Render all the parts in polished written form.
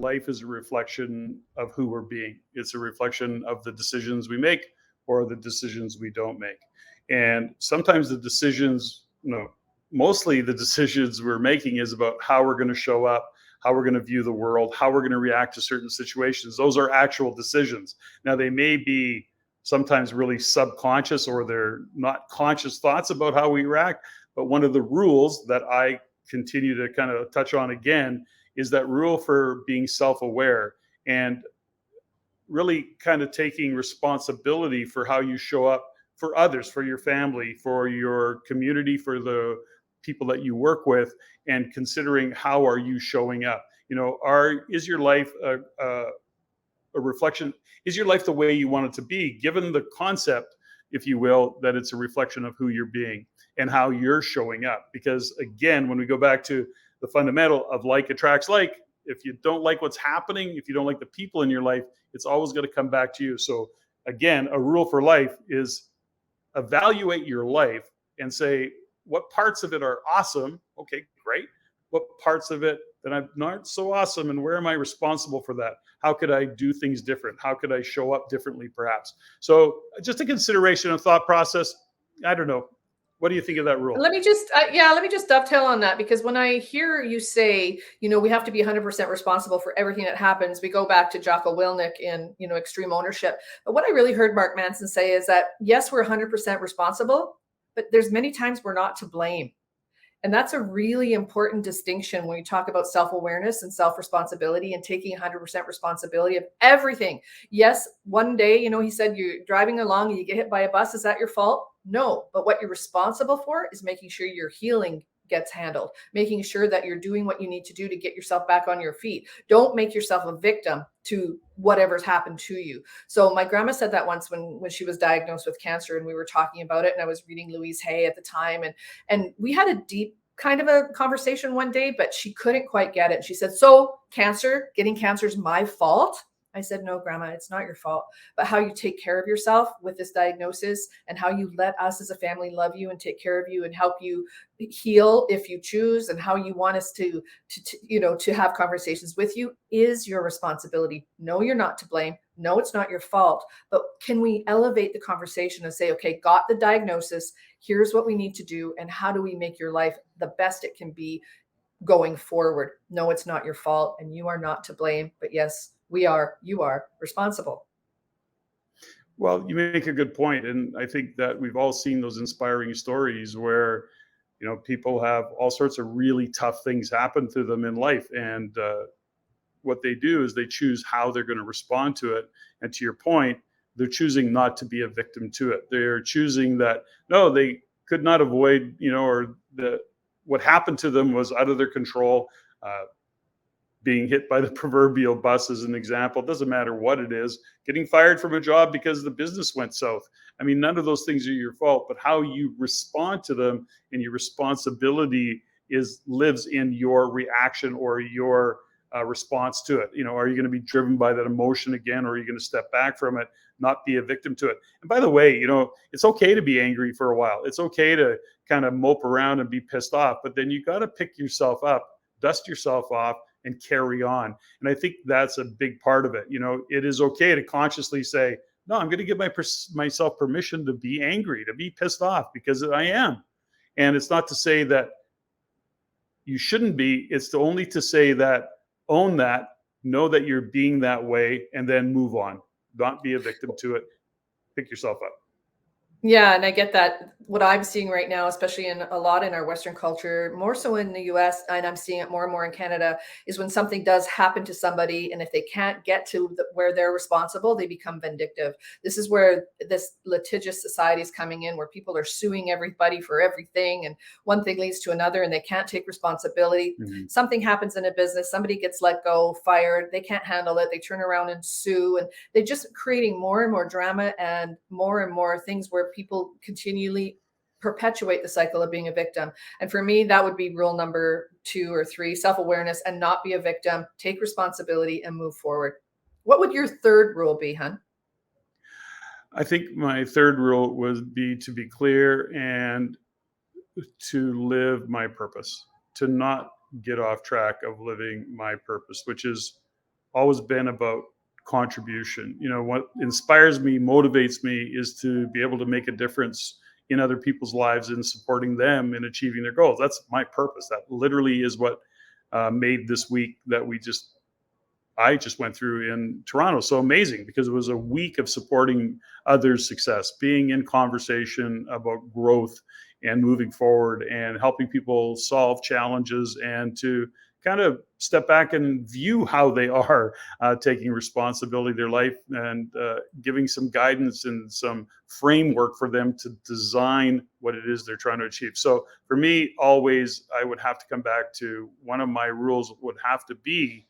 life is a reflection of who we're being. It's a reflection of the decisions we make or the decisions we don't make. And sometimes the decisions, mostly the decisions we're making is about how we're going to show up, how we're going to view the world, how we're going to react to certain situations. Those are actual decisions. Now, they may be sometimes really subconscious, or they're not conscious thoughts about how we react. But one of the rules that I continue to kind of touch on again is that rule for being self-aware and really kind of taking responsibility for how you show up for others, for your family, for your community, for the people that you work with, and considering how are you showing up. Is your life a reflection? Is your life the way you want it to be, given the concept, if you will, that it's a reflection of who you're being and how you're showing up? Because again, when we go back to the fundamental of like attracts like, if you don't like what's happening, if you don't like the people in your life, it's always going to come back to you. So again, a rule for life is evaluate your life and say, what parts of it are awesome? Okay, great. What parts of it that are not so awesome, and where am I responsible for that? How could I do things different? How could I show up differently, perhaps? So just a consideration of thought process. I don't know. What do you think of that rule? Let me just dovetail on that, because when I hear you say, we have to be 100% responsible for everything that happens, we go back to Jocko Willink in, extreme ownership. But what I really heard Mark Manson say is that, yes, we're 100% responsible, but there's many times we're not to blame. And that's a really important distinction when you talk about self-awareness and self-responsibility and taking 100% responsibility of everything. Yes, one day, he said you're driving along and you get hit by a bus. Is that your fault? No. But what you're responsible for is making sure your healing gets handled, making sure that you're doing what you need to do to get yourself back on your feet. Don't make yourself a victim to whatever's happened to you. So my grandma said that once when she was diagnosed with cancer, and we were talking about it, and I was reading Louise Hay at the time, and we had a deep kind of a conversation one day, but she couldn't quite get it. She said, so getting cancer is my fault? I said, no, Grandma, it's not your fault, but how you take care of yourself with this diagnosis and how you let us as a family love you and take care of you and help you heal if you choose, and how you want us to have conversations with you is your responsibility. No, you're not to blame. No, it's not your fault. But can we elevate the conversation and say, okay, got the diagnosis, here's what we need to do, and how do we make your life the best it can be going forward? No, it's not your fault, and you are not to blame. But yes, you are responsible. Well, you make a good point. And I think that we've all seen those inspiring stories where, people have all sorts of really tough things happen to them in life. And what they do is they choose how they're going to respond to it. And to your point, they're choosing not to be a victim to it. They're choosing that, no, they could not avoid, what happened to them was out of their control. Being hit by the proverbial bus is an example. It doesn't matter what it is. Getting fired from a job because the business went south. I mean, none of those things are your fault, but how you respond to them and your responsibility lives in your reaction or your response to it. Are you going to be driven by that emotion again, or are you going to step back from it, not be a victim to it? And by the way, it's okay to be angry for a while. It's okay to kind of mope around and be pissed off, but then you got to pick yourself up, dust yourself off, and carry on. And I think that's a big part of it. It is okay to consciously say, no, I'm going to give myself permission to be angry, to be pissed off, because I am. And it's not to say that you shouldn't be. It's only to say that, own that, know that you're being that way, and then move on. Not be a victim to it. Pick yourself up. Yeah, and I get that. What I'm seeing right now, especially in a lot in our Western culture, more so in the US, and I'm seeing it more and more in Canada, is when something does happen to somebody, and if they can't get to where they're responsible, they become vindictive. This is where this litigious society is coming in, where people are suing everybody for everything, and one thing leads to another, and they can't take responsibility. Mm-hmm. Something happens in a business, somebody gets let go, fired, they can't handle it, they turn around and sue, and they're just creating more and more drama and more things where people continually perpetuate the cycle of being a victim. And for me, that would be rule number 2 or 3, self-awareness and not be a victim, take responsibility and move forward. What would your third rule be, hun? I think my third rule would be to be clear and to live my purpose, to not get off track of living my purpose, which is always been about contribution. What inspires me, motivates me, is to be able to make a difference in other people's lives and supporting them in achieving their goals. That's my purpose. That literally is what made this week that I just went through in Toronto so amazing, because it was a week of supporting others' success, being in conversation about growth and moving forward and helping people solve challenges, and to kind of step back and view how they are taking responsibility of their life, and giving some guidance and some framework for them to design what it is they're trying to achieve. So for me, always, I would have to come back to one of my rules would have to be,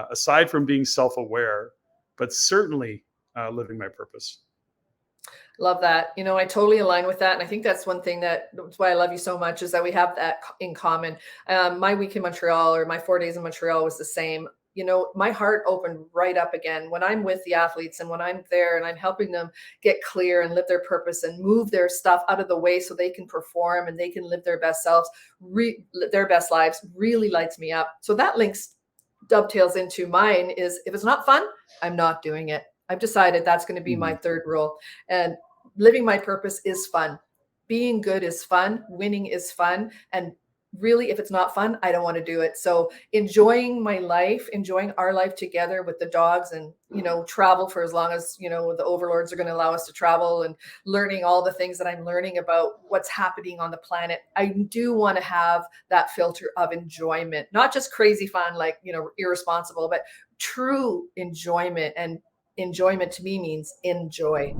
aside from being self-aware, but certainly living my purpose. Love that. I totally align with that. And I think that's one thing that's why I love you so much, is that we have that in common. My week in Montreal, or my 4 days in Montreal, was the same. My heart opened right up again when I'm with the athletes, and when I'm there and I'm helping them get clear and live their purpose and move their stuff out of the way so they can perform and they can live their best selves, their best lives, really lights me up. So that dovetails into mine is, if it's not fun, I'm not doing it. I've decided that's going to be my third rule. And living my purpose is fun. Being good is fun. Winning is fun. And really, if it's not fun, I don't want to do it. So enjoying my life, enjoying our life together with the dogs, and, travel for as long as, the overlords are going to allow us to travel, and learning all the things that I'm learning about what's happening on the planet. I do want to have that filter of enjoyment, not just crazy fun, like, irresponsible, but true enjoyment. And enjoyment to me means enjoy.